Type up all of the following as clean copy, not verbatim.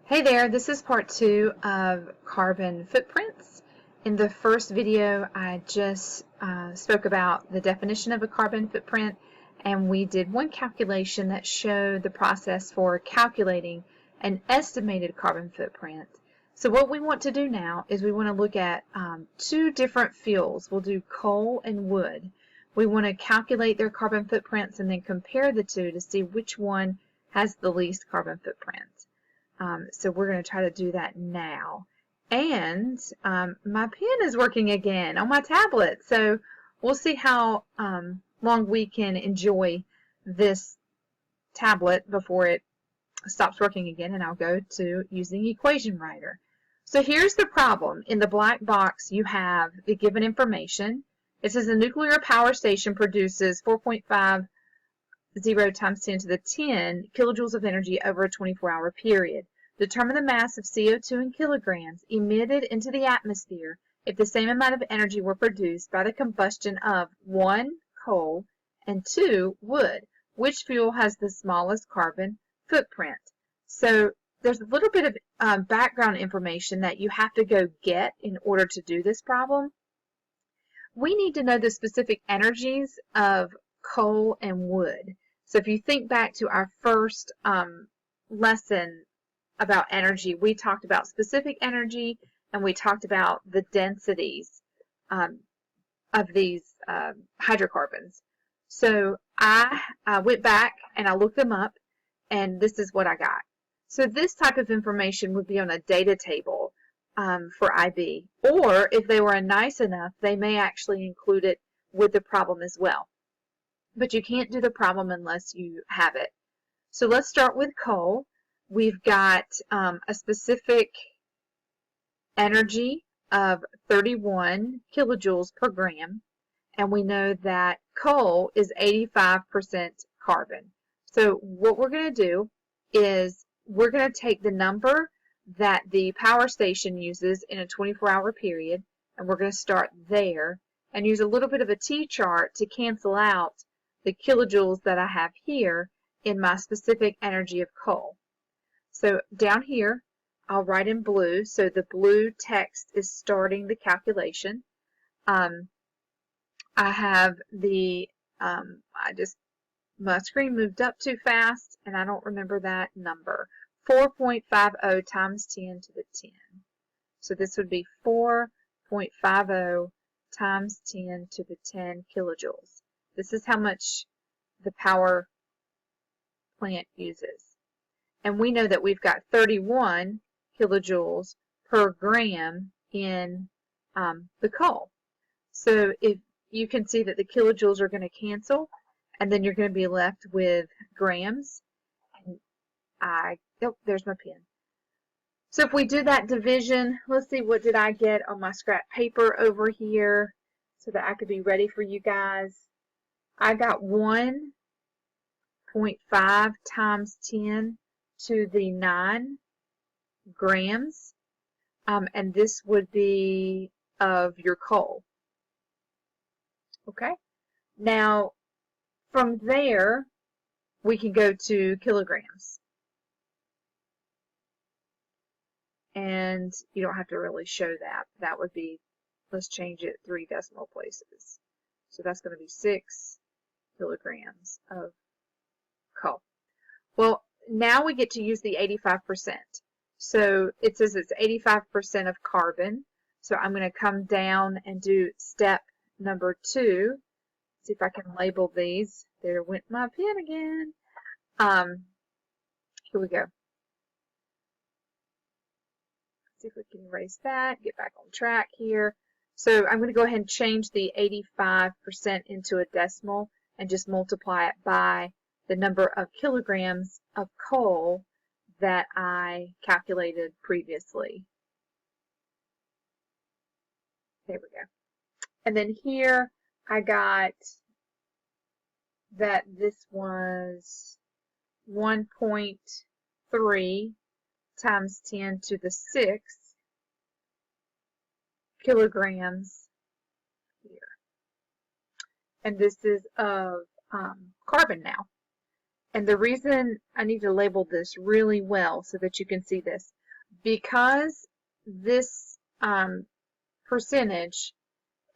Hey there, this is part 2 of carbon footprints. In the first video, I just spoke about the definition of a carbon footprint, and we did one calculation that showed the process for calculating an estimated carbon footprint. So what we want to do now is we want to look at two different fuels. We'll do coal and wood. We want to calculate their carbon footprints and then compare the two to see which one has the least carbon footprint. So we're going to try to do that now. And my pen is working again on my tablet. So we'll see how long we can enjoy this tablet before it stops working again, and I'll go to using Equation Writer. So here's the problem. In the black box, you have the given information. It says a nuclear power station produces 4.50 times 10 to the 10 kilojoules of energy over a 24-hour period. Determine the mass of CO2 in kilograms emitted into the atmosphere if the same amount of energy were produced by the combustion of 1. Coal and 2. Wood. Which fuel has the smallest carbon footprint? So there's a little bit of background information that you have to go get in order to do this problem. We need to know the specific energies of coal and wood. So if you think back to our first lesson about energy, we talked about specific energy and we talked about the densities of these hydrocarbons. So I went back and I looked them up, and this is what I got. So this type of information would be on a data table for IB, or if they were nice enough, they may actually include it with the problem as well. But you can't do the problem unless you have it. So let's start with coal. We've got a specific energy of 31 kilojoules per gram, and we know that coal is 85% carbon. So what we're going to do is we're going to take the number that the power station uses in a 24-hour period, and we're going to start there and use a little bit of a T-chart to cancel out the kilojoules that I have here in my specific energy of coal. So down here, I'll write in blue, so the blue text is starting the calculation. I have the, my screen moved up too fast, and I don't remember that number. 4.50 times 10 to the 10. So this would be 4.50 times 10 to the 10 kilojoules. This is how much the power plant uses. And we know that we've got 31 kilojoules per gram in the coal. So if you can see that the kilojoules are going to cancel, and then you're going to be left with grams. And oh, there's my pen. So if we do that division, let's see, what did I get on my scrap paper over here so that I could be ready for you guys. I got 1.5 times 10 to the 9 grams, and this would be of your coal. Okay, now from there we can go to kilograms, and you don't have to really show that. That would be, let's change it 3 decimal places. So that's going to be 6 kilograms of coal. Well, now we get to use the 85%. So it says it's 85% of carbon. So I'm going to come down and do step number 2. See if I can label these. There went my pen again. Here we go. See if we can erase that, get back on track here. So I'm going to go ahead and change the 85% into a decimal and just multiply it by the number of kilograms of coal that I calculated previously. There we go. And then here I got that this was 1.3 times 10 to the 6 kilograms here. And this is of carbon now. And the reason I need to label this really well so that you can see this. because this percentage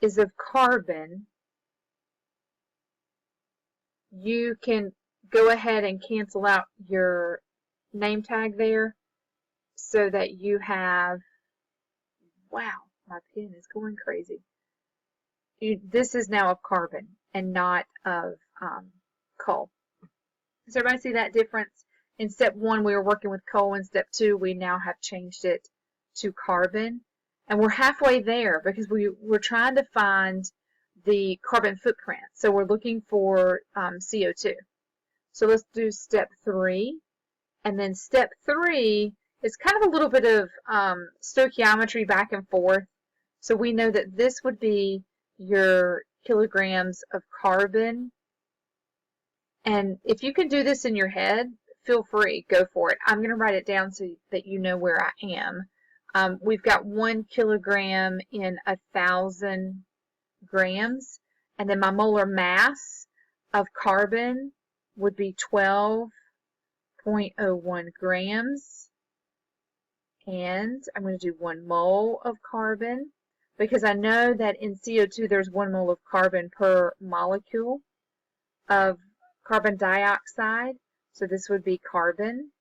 is of carbon, you can go ahead and cancel out your name tag there so that you have, wow, my pen is going crazy. This is now of carbon and not of coal. Does everybody see that difference? In step 1, we were working with coal. In step 2, we now have changed it to carbon. And we're halfway there because we're trying to find the carbon footprint. So we're looking for CO2. So let's do step 3. And then step 3 is kind of a little bit of stoichiometry back and forth. So we know that this would be your kilograms of carbon. And if you can do this in your head, feel free, go for it. I'm going to write it down so that you know where I am. We've got 1 kilogram in 1,000 grams, and then my molar mass of carbon would be 12.01 grams, and I'm going to do 1 mole of carbon, because I know that in CO2 there's 1 mole of carbon per molecule of carbon dioxide. So this would be carbon,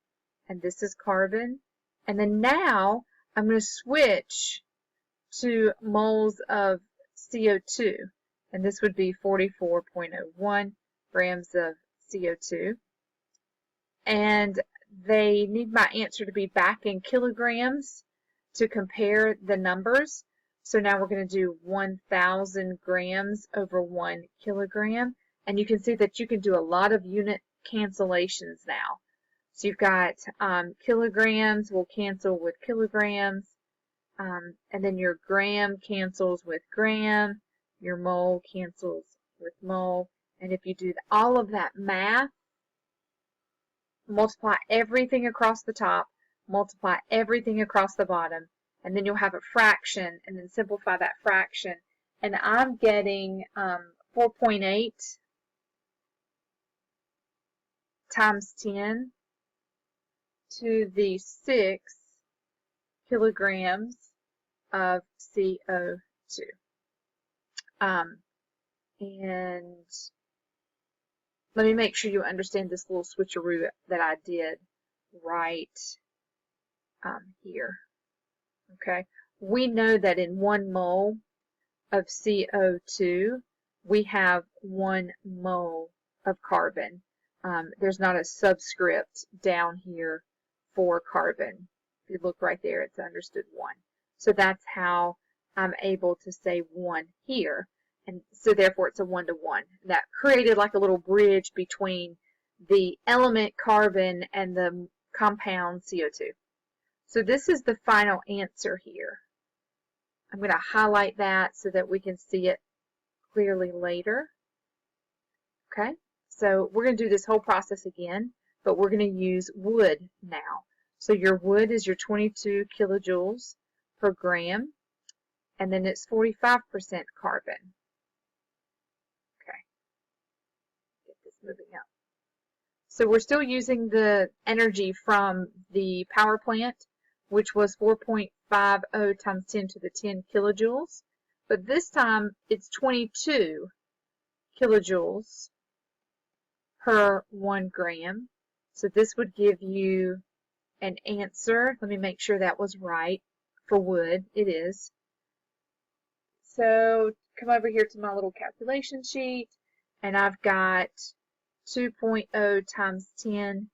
and this is carbon. And then now I'm going to switch to moles of CO2, and this would be 44.01 grams of CO2. And they need my answer to be back in kilograms to compare the numbers. So now we're going to do 1,000 grams over 1 kilogram. And you can see that you can do a lot of unit cancellations now. So you've got kilograms will cancel with kilograms, and then your gram cancels with gram, your mole cancels with mole. And if you do all of that math, multiply everything across the top, multiply everything across the bottom, and then you'll have a fraction, and then simplify that fraction. And I'm getting 4.8 times 10 to the 6 kilograms of CO2. And let me make sure you understand this little switcheroo that I did right here. Okay, we know that in 1 mole of CO2, we have 1 mole of carbon. There's not a subscript down here for carbon. If you look right there, it's understood 1. So that's how I'm able to say 1 here. And so therefore it's a 1-to-1. That created like a little bridge between the element carbon and the compound CO2. So this is the final answer here. I'm going to highlight that so that we can see it clearly later. Okay, so we're going to do this whole process again, but we're going to use wood now. So your wood is your 22 kilojoules per gram, and then it's 45% carbon. Okay, get this moving up. So we're still using the energy from the power plant, which was 4.50 times 10 to the 10 kilojoules, but this time it's 22 kilojoules per 1 gram. So this would give you an answer. Let me make sure that was right for wood. It is. So come over here to my little calculation sheet, and I've got 2.0 times 10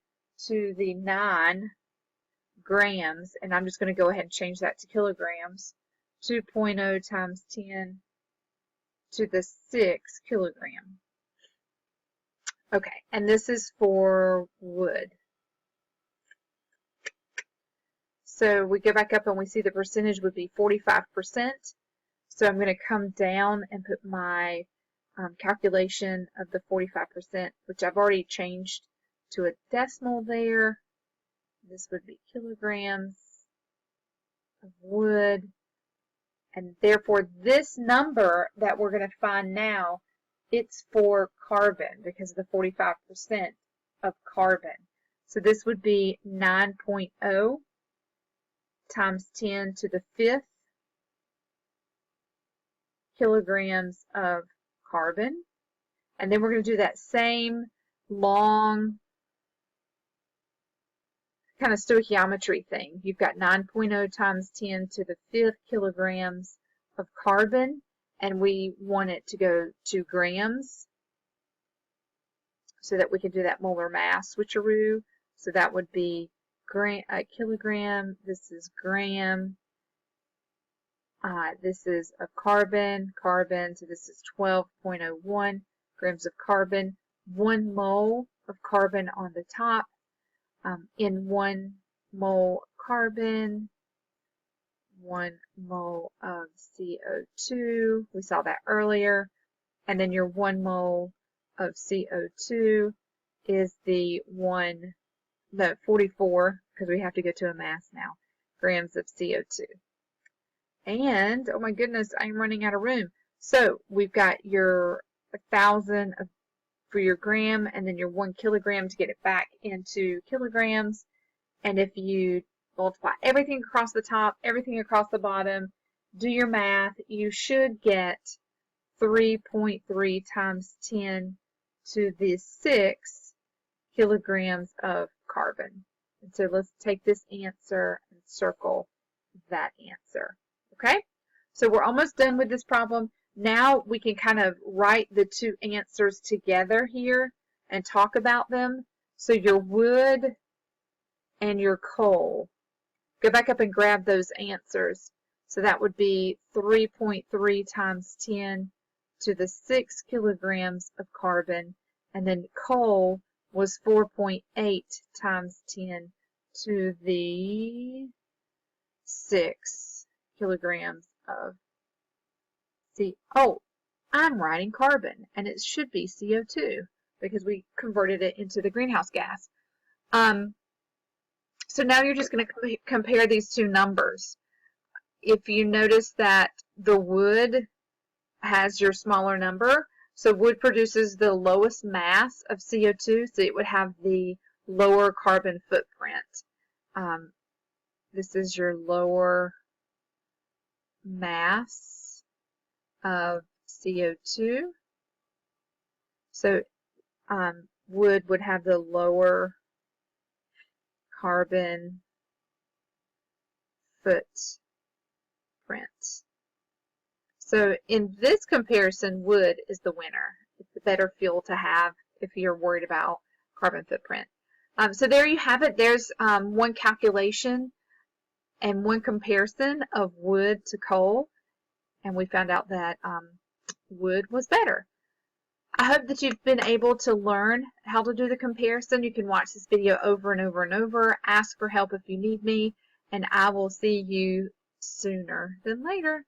to the 9 grams, and I'm just going to go ahead and change that to kilograms. 2.0 times 10 to the 6 kilogram. Okay, and this is for wood. So we go back up and we see the percentage would be 45%. So I'm going to come down and put my calculation of the 45%, which I've already changed to a decimal there. This would be kilograms of wood. And therefore, this number that we're going to find now, it's for carbon because of the 45% of carbon. So this would be 9.0 times 10 to the 5th kilograms of carbon. And then we're going to do that same long kind of stoichiometry thing. You've got 9.0 times 10 to the 5th kilograms of carbon, and we want it to go to grams so that we can do that molar mass switcheroo. So that would be kilogram, this is gram, this is a carbon, so this is 12.01 grams of carbon, 1 mole of carbon on the top. In 1 mole carbon, 1 mole of CO2, we saw that earlier, and then your 1 mole of CO2 is the 44, because we have to go to a mass now, grams of CO2. And, oh my goodness, I'm running out of room. So we've got your 1,000 for your gram, and then your 1 kilogram to get it back into kilograms. And if you multiply everything across the top, everything across the bottom, do your math, you should get 3.3 times 10 to the 6 kilograms of carbon. And so let's take this answer and circle that answer. Okay? So we're almost done with this problem. Now we can kind of write the two answers together here and talk about them. So your wood and your coal, go back up and grab those answers. So that would be 3.3 times 10 to the 6 kilograms of carbon. And then coal was 4.8 times 10 to the 6 kilograms of oh, I'm writing carbon, and it should be CO2 because we converted it into the greenhouse gas. So now you're just going to compare these two numbers. If you notice that the wood has your smaller number, so wood produces the lowest mass of CO2, so it would have the lower carbon footprint. This is your lower mass of CO2. So wood would have the lower carbon footprint. So in this comparison, wood is the winner. It's the better fuel to have if you're worried about carbon footprint. So there you have it. There's one calculation and one comparison of wood to coal. And we found out that wood was better. I hope that you've been able to learn how to do the comparison. You can watch this video over and over and over. Ask for help if you need me, and I will see you sooner than later.